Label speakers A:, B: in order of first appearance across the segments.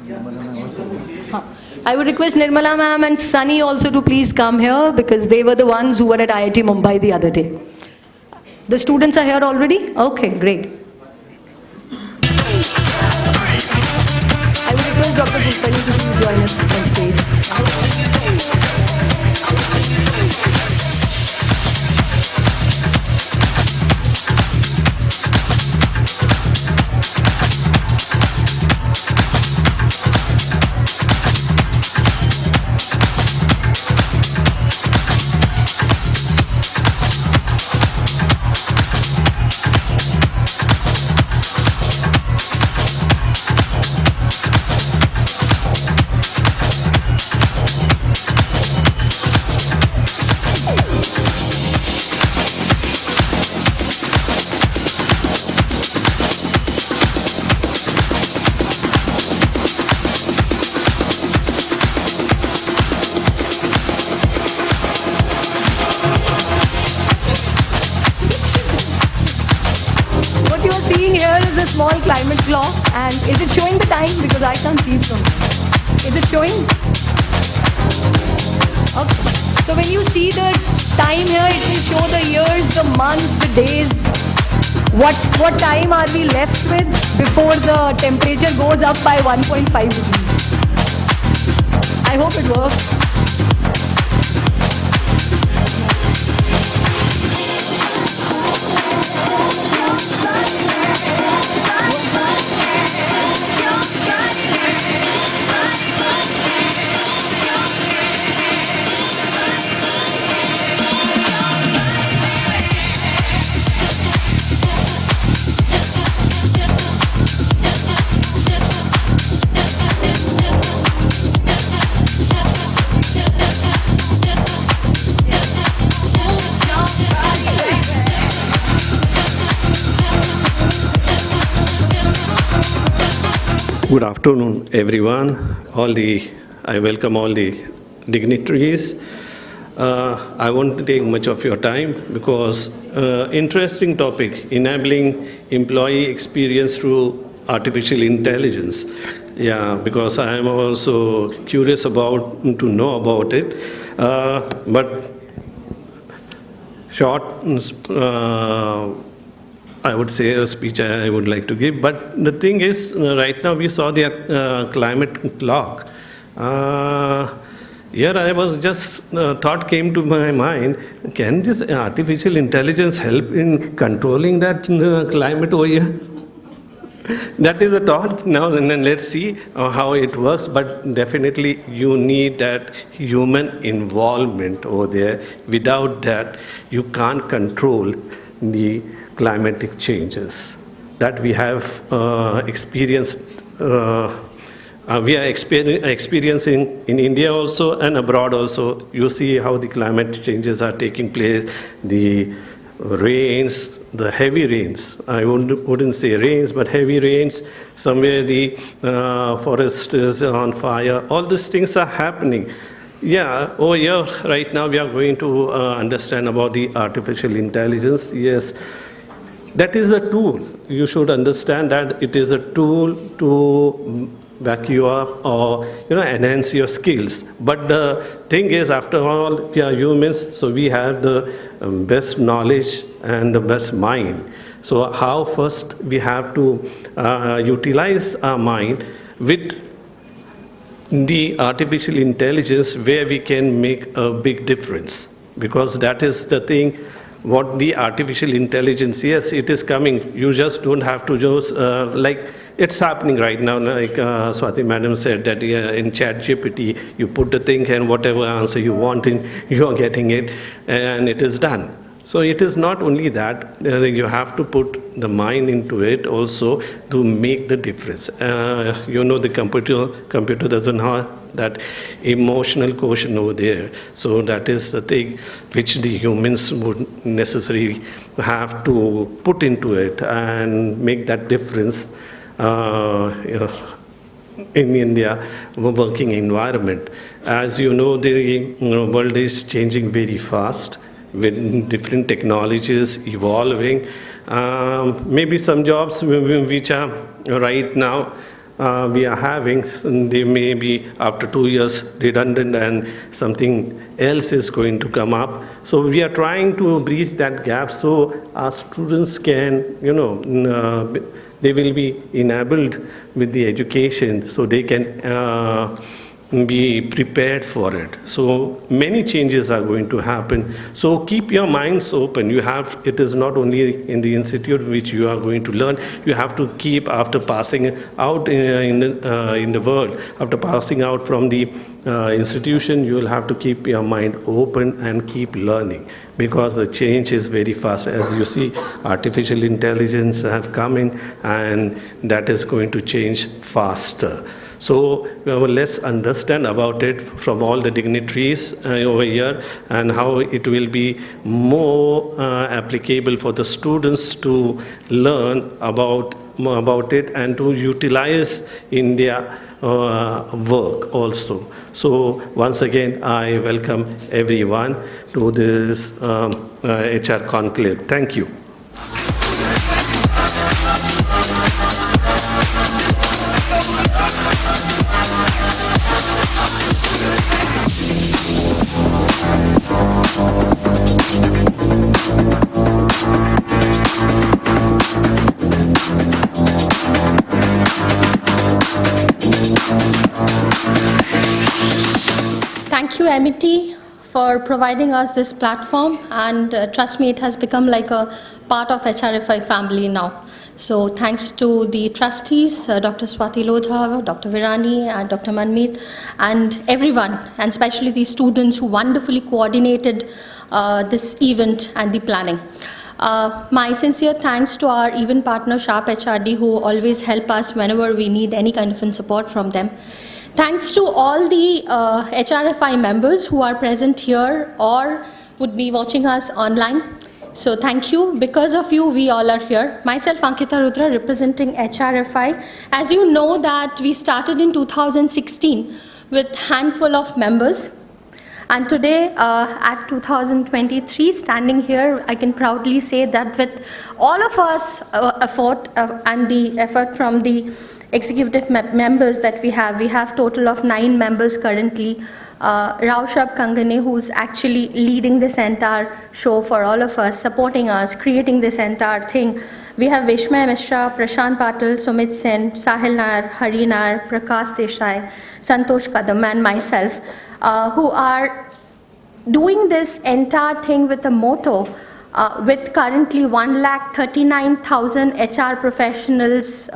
A: I would request Nirmala ma'am and Sunny also to please come here because they were the ones who were at IIT Mumbai the other day. The students are here already? Okay, great. I would request Dr. Pulpani to please join us on stage. Small climate clock, and is it showing the time? Because I can't see it from here. Is it showing? Okay. So when you see the time here, it will show the years, the months, the days. What time are we left with before the temperature goes up by 1.5 degrees? I hope it works.
B: Good afternoon, everyone. I welcome all the dignitaries. I won't take much of your time because interesting topic, enabling employee experience through artificial intelligence. Yeah, because I am also curious to know about it. But short. I would say a speech I would like to give, but the thing is, right now we saw the climate clock. Here I was just, thought came to my mind, can this artificial intelligence help in controlling that climate over here? That is a thought now, and then let's see how it works, but definitely you need that human involvement over there. Without that, you can't control the climatic changes that we have experienced. We are experiencing in India also and abroad also. You see how the climate changes are taking place. The rains, the heavy rains, I wouldn't say rains, but heavy rains, somewhere the forest is on fire. All these things are happening. Yeah, over here, right now we are going to understand about the artificial intelligence. Yes, that is a tool. You should understand that it is a tool to back you up or enhance your skills. But the thing is, after all, we are humans, so we have the best knowledge and the best mind. So how first we have to utilize our mind with the artificial intelligence where we can make a big difference, because that is the thing. What the artificial intelligence, yes, it is coming. You just don't have to just like it's happening right now. Like Swati madam said that in ChatGPT you put the thing and whatever answer you want in, you are getting it, and it is done. So it is not only that, you have to put the mind into it also to make the difference. The computer doesn't have that emotional quotient over there. So that is the thing which the humans would necessarily have to put into it and make that difference in India working environment. As you know, the world is changing very fast, with different technologies evolving. Maybe some jobs which are right now we are having, they may be after 2 years redundant and something else is going to come up. So we are trying to bridge that gap so our students can, they will be enabled with the education so they can be prepared for it. So many changes are going to happen. So keep your minds open. It is not only in the institute which you are going to learn. You have to keep, after passing out in the world, after passing out from the institution, you will have to keep your mind open and keep learning, because the change is very fast. As you see, artificial intelligence have come in, and that is going to change faster. So let's understand about it from all the dignitaries over here, and how it will be more applicable for the students to learn about it and to utilize in their work also. So once again, I welcome everyone to this HR Conclave. Thank you.
C: Thank you, MIT, for providing us this platform, and trust me, it has become like a part of HRFI family now. So thanks to the trustees, Dr. Swati Lodha, Dr. Virani, and Dr. Manmeet, and everyone, and especially the students who wonderfully coordinated this event and the planning. My sincere thanks to our event partner, Sharp HRD, who always help us whenever we need any kind of support from them. Thanks to all the HRFI members who are present here or would be watching us online. So thank you. Because of you, we all are here. Myself, Ankita Rudra, representing HRFI. As you know that we started in 2016 with a handful of members. And today, at 2023, standing here, I can proudly say that with all of us effort and the effort from the executive members that we have total of 9 members currently. Raushab Kangane, who's actually leading this entire show for all of us, supporting us, creating this entire thing. We have Vishmay Mishra, Prashant Patil, Sumit Sen, Sahil Nair, Hari Nair, Prakash Desai, Santosh Kadam, and myself, who are doing this entire thing with a motto, with currently 1,39,000 HR professionals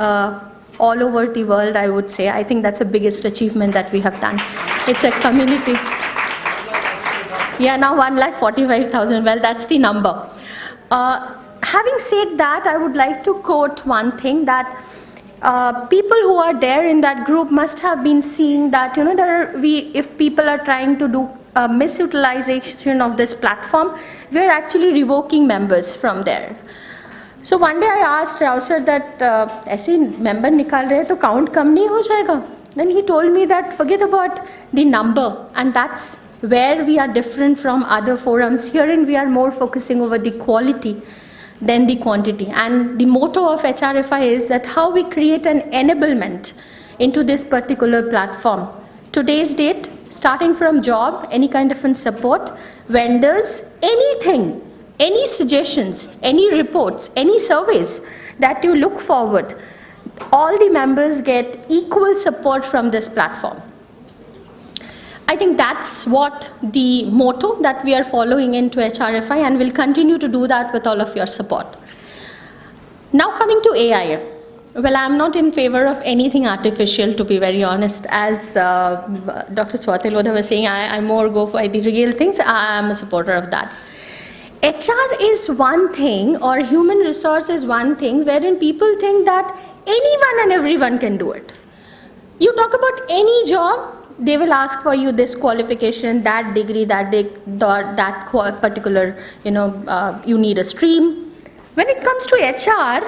C: all over the world, I would say. I think that's the biggest achievement that we have done. It's a community. Yeah, now 1,45,000, well, that's the number. Having said that, I would like to quote one thing, that people who are there in that group must have been seeing that, if people are trying to do misutilization of this platform, we're actually revoking members from there. So one day I asked Rao sir that ऐसे member निकाल रहे तो count कम नहीं हो जाएगा? Then he told me that forget about the number, and that's where we are different from other forums. Herein we are more focusing over the quality than the quantity. And the motto of HRFI is that how we create an enablement into this particular platform. Today's date, starting from job, any kind of support, vendors, anything, any suggestions, any reports, any surveys that you look forward, all the members get equal support from this platform. I think that's what the motto that we are following into HRFI, and we'll continue to do that with all of your support. Now coming to AI. Well, I'm not in favor of anything artificial, to be very honest. As Dr. Swati Lodha was saying, I more go for the real things. I'm a supporter of that. HR is one thing, or human resource is one thing, wherein people think that anyone and everyone can do it. You talk about any job, they will ask for you this qualification, that degree, that particular, you need a stream. When it comes to HR,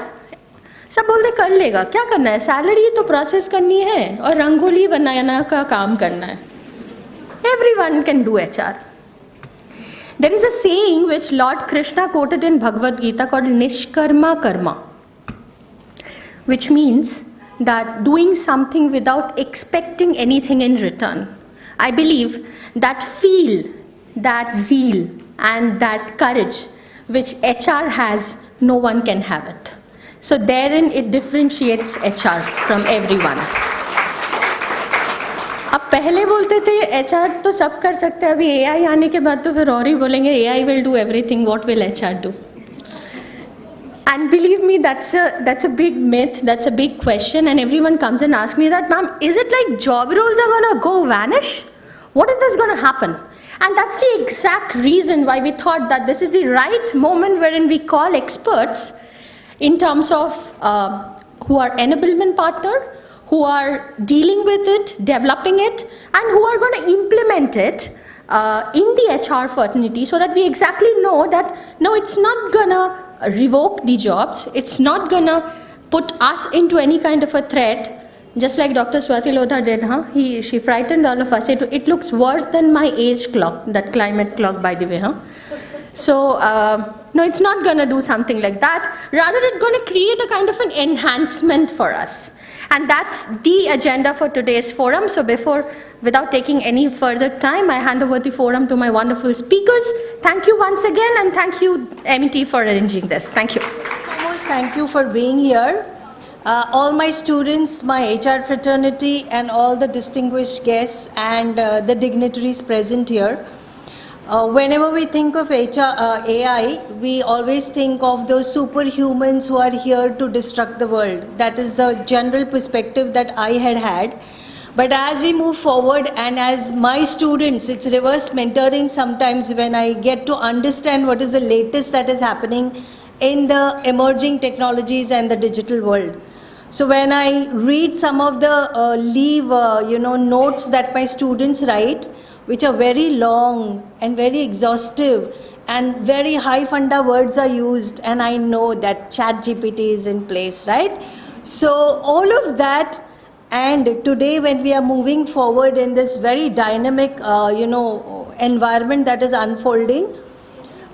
C: सब बोलते कर लेगा, क्या करना है, salary तो process करनी है और रंगोली बनाना का काम करना है. Everyone can do HR. There is a saying which Lord Krishna quoted in Bhagavad Gita called Nishkarma Karma, which means that doing something without expecting anything in return. I believe that feel, that zeal, and that courage which HR has, no one can have it. So therein it differentiates HR from everyone. अब पहले बोलते थे HR तो सब कर सकते हैं, अभी AI आने के बाद तो फिर और ही बोलेंगे AI will do everything, what will HR do? And believe me, that's a big myth, that's a big question, and everyone comes and asks me that, ma'am, is it like job roles are gonna go vanish? What is this gonna happen? And that's the exact reason why we thought that this is the right moment wherein we call experts in terms of who are enablement partner, who are dealing with it, developing it, and who are going to implement it in the HR fraternity, so that we exactly know that, no, it's not going to revoke the jobs, it's not going to put us into any kind of a threat, just like Dr. Swati Lodha did, huh? She frightened all of us. It looks worse than my age clock, that climate clock, by the way, huh? So, no, it's not going to do something like that. Rather, it's going to create a kind of an enhancement for us. And that's the agenda for today's forum. So without taking any further time, I hand over the forum to my wonderful speakers. Thank you once again, and thank you, MET, for arranging this. Thank you.
D: Foremost, thank you for being here. All my students, my HR fraternity, and all the distinguished guests and the dignitaries present here. Whenever we think of AI, we always think of those superhumans who are here to destruct the world. That is the general perspective that I had. But as we move forward, and as my students, it's reverse mentoring sometimes when I get to understand what is the latest that is happening in the emerging technologies and the digital world. So when I read some of the notes that my students write, which are very long and very exhaustive, and very high funda words are used, and I know that ChatGPT is in place, right? So all of that, and today when we are moving forward in this very dynamic, environment that is unfolding,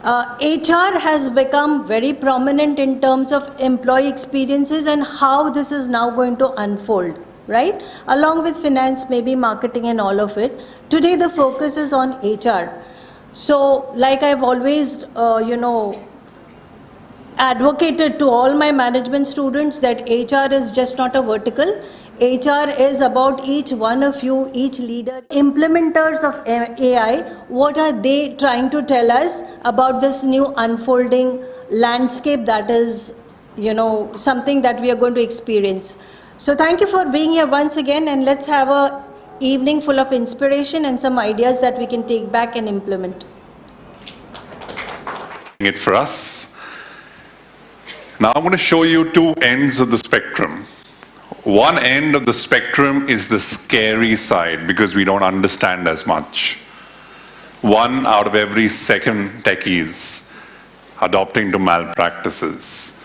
D: HR has become very prominent in terms of employee experiences and how this is now going to unfold, right? Along with finance, maybe marketing and all of it. Today the focus is on HR. So like I've always, advocated to all my management students that HR is just not a vertical. HR is about each one of you, each leader, implementers of AI. What are they trying to tell us about this new unfolding landscape that is, something that we are going to experience. So thank you for being here once again, and let's have a evening full of inspiration and some ideas that we can take back and implement.
E: It for us. Now I'm going to show you two ends of the spectrum. One end of the spectrum is the scary side because we don't understand as much. 1 out of every second techies adopting to malpractices.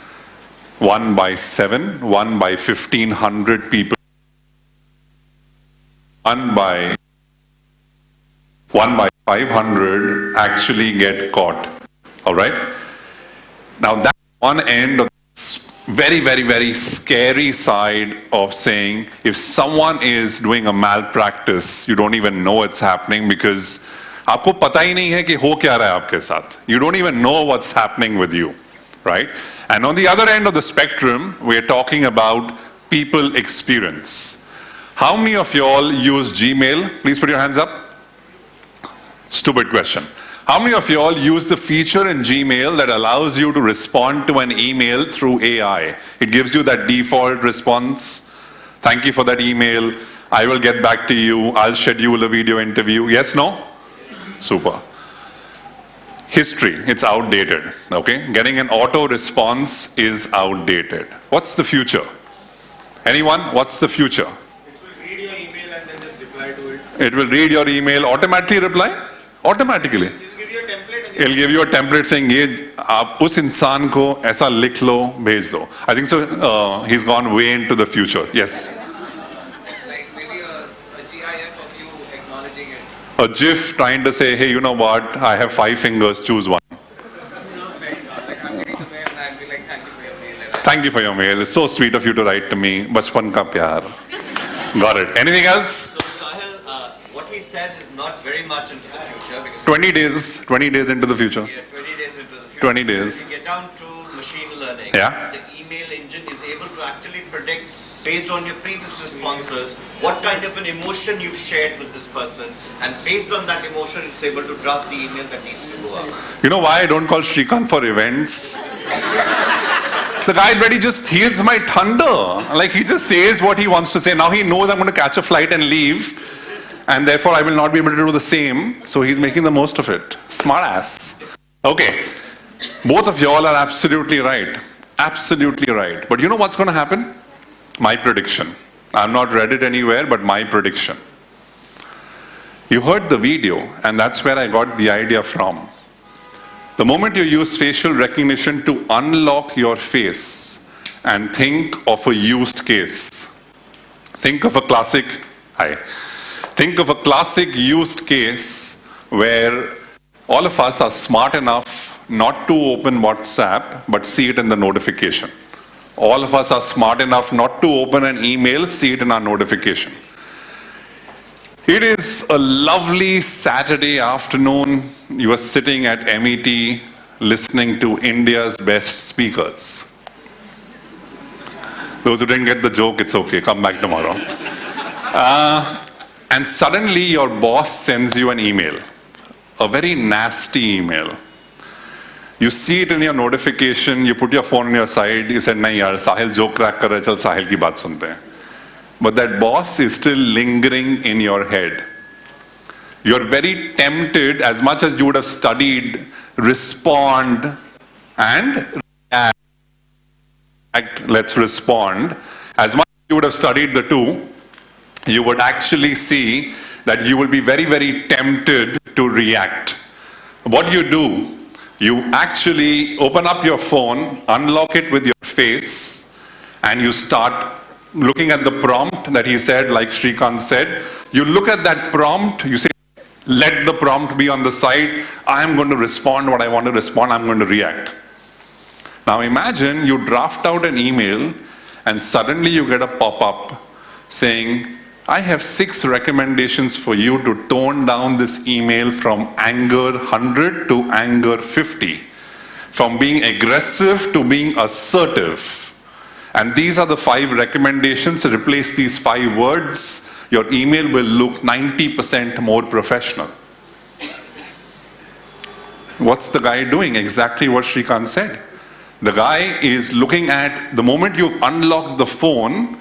E: 1 by 7, 1 by 1,500 people. 1 by 500 actually get caught. All right? Now that one end of this very, very, very scary side of saying if someone is doing a malpractice, you don't even know it's happening because आपको पता ही नहीं है कि हो क्या रहा है आपके साथ. You don't even know what's happening with you, right? And on the other end of the spectrum, we're talking about people experience. How many of you all use Gmail? Please put your hands up. Stupid question. How many of you all use the feature in Gmail that allows you to respond to an email through AI? It gives you that default response. Thank you for that email. I will get back to you. I'll schedule a video interview. Yes, no? Super. History, it's outdated, okay? Getting an auto response is outdated. What's the future? Anyone? What's the future?
F: It will read your email and then just reply to it.
E: It will read your email, automatically reply? Automatically.
F: Just give you a template and
E: It'll give you a template saying, "Ye, aap us insaan ko aisa likh lo, bhej do." I think so. He's gone way into the future. Yes.
G: Like maybe a GIF of you acknowledging it.
E: A GIF trying to say, "Hey, you know what? I have 5 fingers. Choose one."
G: Like I'm getting the mail and I'll be like, thank you for your mail.
E: Thank Thank you for your mail. It's so sweet of you to write to me. Bachpan ka pyar. Got it. Anything else?
H: So Sahil, what he said is not very much into the future because
E: 20 days into the future.
H: yeah, 20 days into the future.
E: 20 days.
H: If we get down to machine learning,
E: Yeah.
H: the email engine is able to actually predict based on your previous responses what kind of an emotion you've shared with this person, and based on that emotion it's able to draft the email that needs to go out.
E: You know why I don't call Srikanth for events? The guy already just steals my thunder. Like, he just says what he wants to say. Now he knows I'm going to catch a flight and leave, and therefore I will not be able to do the same. So he's making the most of it. Smart ass. Okay. Both of y'all are absolutely right. Absolutely right. But you know what's going to happen? My prediction. I've not read it anywhere, but my prediction. You heard the video, and that's where I got the idea from. The moment you use facial recognition to unlock your face and think of a used case, think of a classic used case where all of us are smart enough not to open WhatsApp but see it in the notification. All of us are smart enough not to open an email, see it in our notification. It is a lovely Saturday afternoon. You are sitting at MET listening to India's best speakers. Those who didn't get the joke, it's okay, come back tomorrow. And suddenly your boss sends you an email, a very nasty email. You see it in your notification, you put your phone on your side, you said, nahi yaar, Sahil joke crack kar raha hai, chal Sahil ki baat sunte hain. But that boss is still lingering in your head. You're very tempted, as much as you would have studied, respond and react. Let's respond. As much as you would have studied the two, you would actually see that you will be very, very tempted to react. What do? You actually open up your phone, unlock it with your face, and you start looking at the prompt that he said, like Srikanth said. You look at that prompt, you say, let the prompt be on the side. I'm going to respond what I want to respond. I'm going to react. Now imagine you draft out an email and suddenly you get a pop-up saying, I have 6 recommendations for you to tone down this email from anger 100 to anger 50, from being aggressive to being assertive. And these are the 5 recommendations. Replace these 5 words. Your email will look 90% more professional. What's the guy doing? Exactly what Srikanth said. The guy is looking at, the moment you unlock the phone,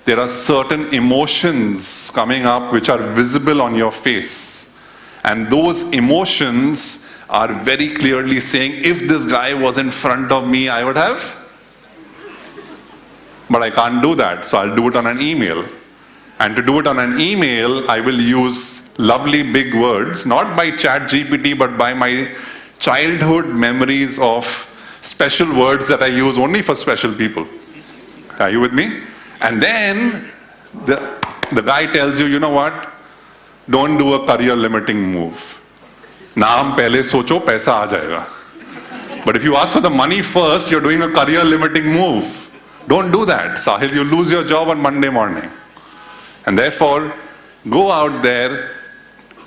E: there are certain emotions coming up which are visible on your face. And those emotions are very clearly saying, if this guy was in front of me, I would have. But I can't do that, so I'll do it on an email. And to do it on an email, I will use lovely big words, not by ChatGPT, but by my childhood memories of special words that I use only for special people. Are you with me? And then the guy tells you, you know what? Don't do a career limiting move. Naam pehle socho, paisa aa jayega. But if you ask for the money first, you're doing a career limiting move. Don't do that, Sahil. You lose your job on Monday morning. And therefore, go out there,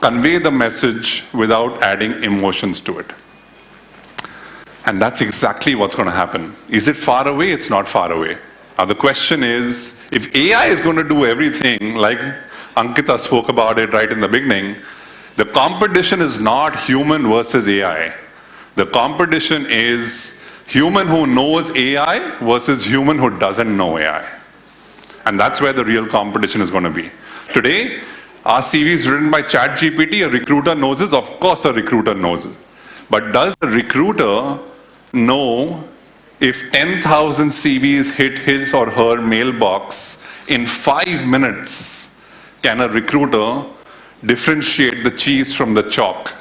E: convey the message without adding emotions to it. And that's exactly what's going to happen. Is it far away? It's not far away. Now the question is, if AI is going to do everything, like Ankita spoke about it right in the beginning, the competition is not human versus AI. The competition is human who knows AI versus human who doesn't know AI. And that's where the real competition is going to be. Today, our CV is written by ChatGPT. A recruiter knows this. Of course, a recruiter knows it. But does the recruiter know if 10,000 CVs hit his or her mailbox in 5 minutes, can a recruiter differentiate the cheese from the chalk?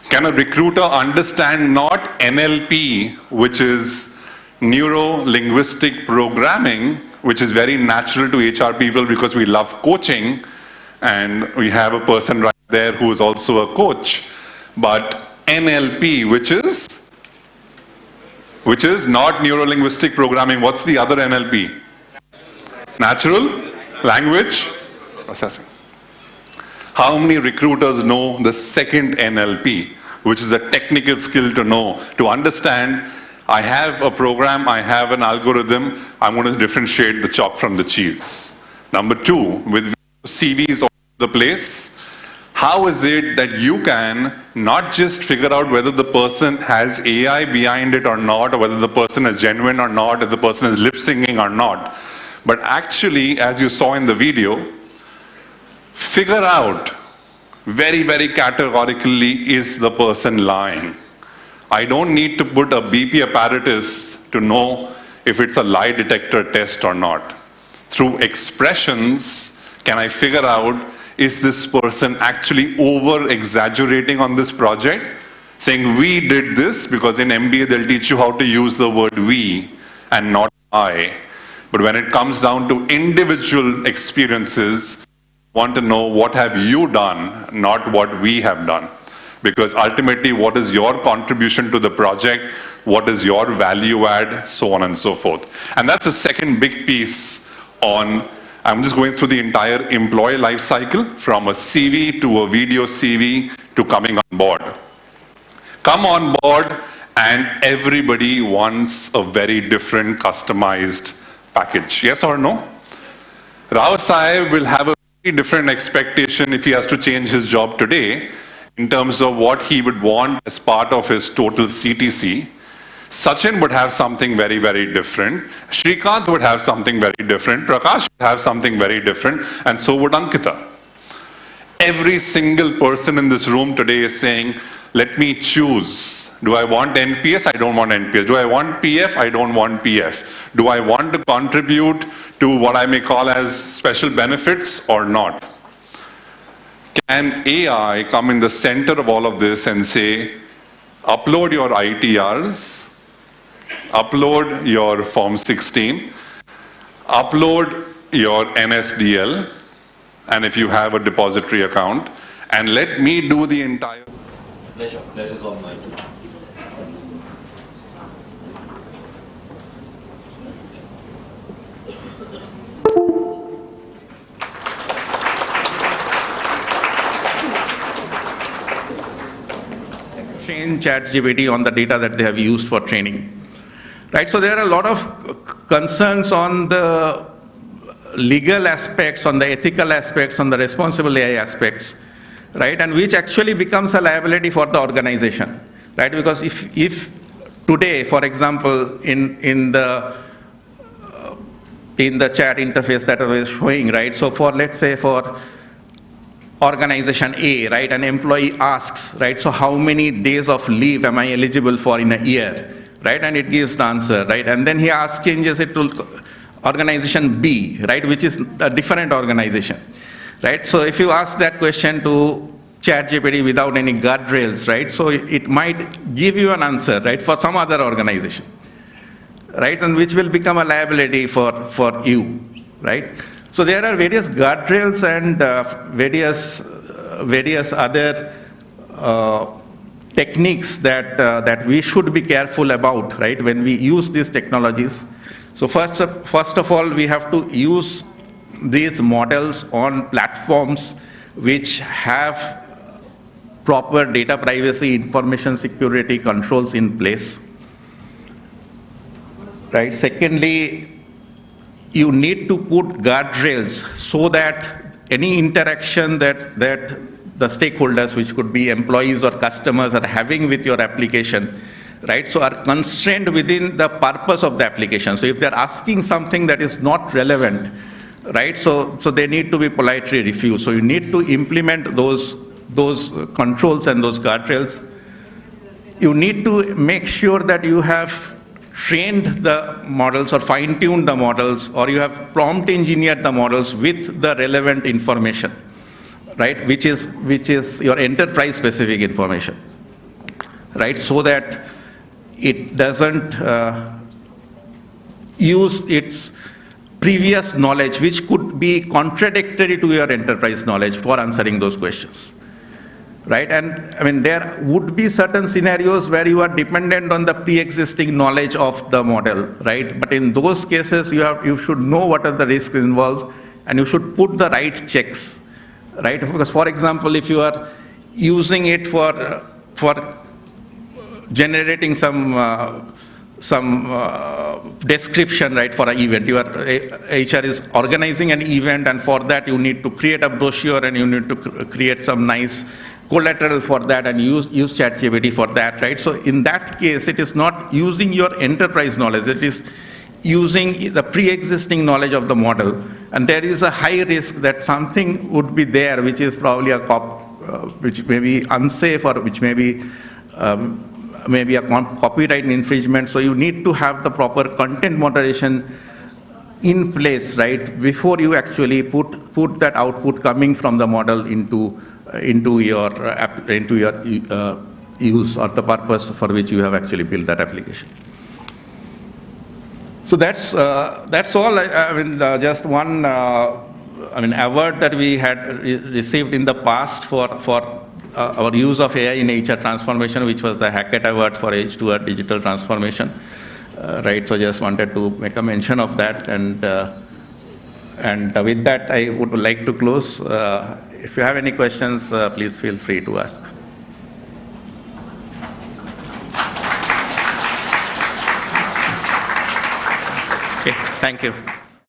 E: Can a recruiter understand not NLP, which is neuro-linguistic programming, which is very natural to HR people because we love coaching, and we have a person right there who is also a coach, but NLP, which is which is not neuro-linguistic programming. What's the other NLP? Natural language processing. How many recruiters know the second NLP, which is a technical skill to know, to understand, I have a program, I have an algorithm, I'm going to differentiate the chalk from the cheese. Number two, with CVs all over the place, how is it that you can not just figure out whether the person has AI behind it or not, or whether the person is genuine or not, or the person is lip singing or not, but actually, as you saw in the video, figure out very, very categorically, is the person lying? I don't need to put a BP apparatus to know if it's a lie detector test or not. Through expressions, can I figure out, is this person actually over-exaggerating on this project? Saying, we did this, because in MBA they'll teach you how to use the word we and not I. But when it comes down to individual experiences, want to know what have you done, not what we have done. Because ultimately, what is your contribution to the project? What is your value add? So on and so forth. And that's the second big piece on, I'm just going through the entire employee life cycle, from a CV to a video CV to coming on board. Come on board, and everybody wants a very different customized package. Yes or no? Rao Sahib will have a very different expectation if he has to change his job today in terms of what he would want as part of his total CTC. Sachin would have something very, very different. Shrikant would have something very different. Prakash would have something very different. And so would Ankita. Every single person in this room today is saying, let me choose. Do I want NPS? I don't want NPS. Do I want PF? I don't want PF. Do I want to contribute to what I may call as special benefits or not? Can AI come in the center of all of this and say, upload your ITRs, upload your Form 16, upload your NSDL, and if you have a depository account, and let me do the entire...
H: Pleasure. Pleasure's all mine.
I: Train ChatGPT on the data that they have used for training. Right, so there are a lot of concerns on the legal aspects, on the ethical aspects, on the responsible AI aspects, right, and which actually becomes a liability for the organization, right, because if today, for example, in the chat interface that I was showing, right, so for, let's say, for organization A, right, an employee asks, right, so how many days of leave am I eligible for in a year, right, and it gives the answer, right, and then he changes it to organization B, right, which is a different organization, right, so if you ask that question to ChatGPT without any guardrails, right, so it might give you an answer, right, for some other organization, right, and which will become a liability for you, right. So there are various guardrails and various other techniques that we should be careful about, right, when we use these technologies. So first of all, we have to use these models on platforms which have proper data privacy, information security controls in place, right. Secondly, you need to put guardrails so that any interaction that the stakeholders, which could be employees or customers, are having with your application, right, so are constrained within the purpose of the application. So if they're asking something that is not relevant, right, so they need to be politely refused. So you need to implement those controls and those guardrails. You need to make sure that you have trained the models or fine-tuned the models, or you have prompt engineered the models with the relevant information, right, which is your enterprise specific information, right, so that it doesn't use its previous knowledge, which could be contradictory to your enterprise knowledge, for answering those questions, right? And I mean, there would be certain scenarios where you are dependent on the pre-existing knowledge of the model, right? But in those cases, you should know what are the risks involved, and you should put the right checks, right? Because, for example, if you are using it for generating some description, right, for an event. Your HR is organizing an event, and for that you need to create a brochure, and you need to create some nice collateral for that, and use ChatGPT for that, right? So in that case, it is not using your enterprise knowledge, it is using the pre-existing knowledge of the model. And there is a high risk that something would be there which is probably which may be unsafe, or which may be maybe a copyright infringement. So you need to have the proper content moderation in place, right, before you actually put that output coming from the model into your use, or the purpose for which you have actually built that application. So that's all. I mean, just one award that we had received in the past for our use of AI in HR transformation, which was the Hackett Award for H2R digital transformation, right? So just wanted to make a mention of that, and with that, I would like to close. If you have any questions, please feel free to ask. Okay, thank you.